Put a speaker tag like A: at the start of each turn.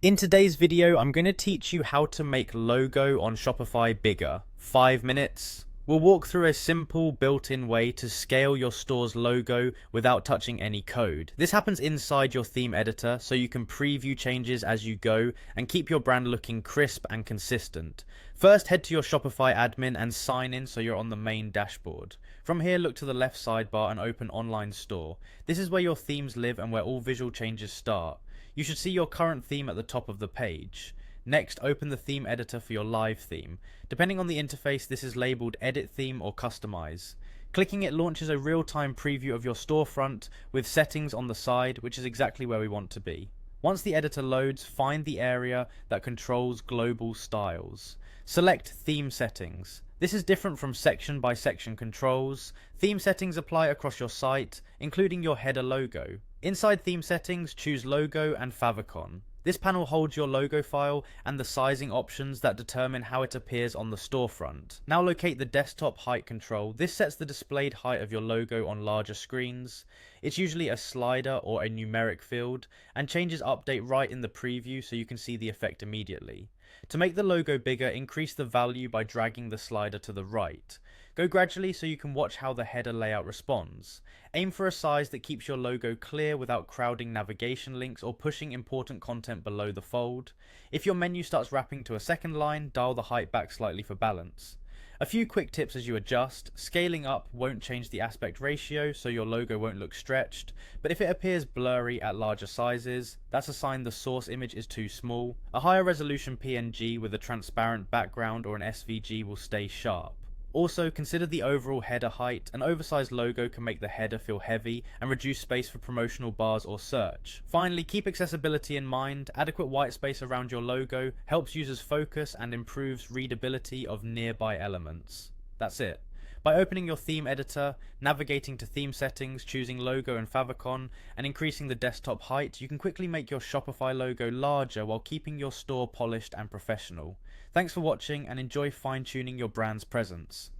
A: In today's video, I'm going to teach you how to make logo on Shopify bigger. 5 minutes. We'll walk through a simple built-in way to scale your store's logo without touching any code. This happens inside your theme editor, so you can preview changes as you go and keep your brand looking crisp and consistent. First, head to your Shopify admin and sign in so you're on the main dashboard. From here, look to the left sidebar and open Online Store. This is where your themes live and where all visual changes start. You should see your current theme at the top of the page. Next, open the theme editor for your live theme. Depending on the interface, this is labeled Edit Theme or Customize. Clicking it launches a real-time preview of your storefront with settings on the side, which is exactly where we want to be. Once the editor loads, find the area that controls global styles. Select Theme Settings. This is different from section by section controls. Theme settings apply across your site, including your header logo. Inside Theme Settings, choose Logo and Favicon. This panel holds your logo file and the sizing options that determine how it appears on the storefront. Now locate the desktop height control. This sets the displayed height of your logo on larger screens. It's usually a slider or a numeric field, and changes update right in the preview so you can see the effect immediately. To make the logo bigger, increase the value by dragging the slider to the right. Go gradually so you can watch how the header layout responds. Aim for a size that keeps your logo clear without crowding navigation links or pushing important content below the fold. If your menu starts wrapping to a second line, dial the height back slightly for balance. A few quick tips as you adjust. Scaling up won't change the aspect ratio, so your logo won't look stretched, but if it appears blurry at larger sizes, that's a sign the source image is too small. A higher resolution PNG with a transparent background or an SVG will stay sharp. Also, consider the overall header height. An oversized logo can make the header feel heavy and reduce space for promotional bars or search. Finally, keep accessibility in mind. Adequate white space around your logo helps users focus and improves readability of nearby elements. That's it. By opening your theme editor, navigating to theme settings, choosing logo and favicon, and increasing the desktop height, you can quickly make your Shopify logo larger while keeping your store polished and professional. Thanks for watching and enjoy fine-tuning your brand's presence.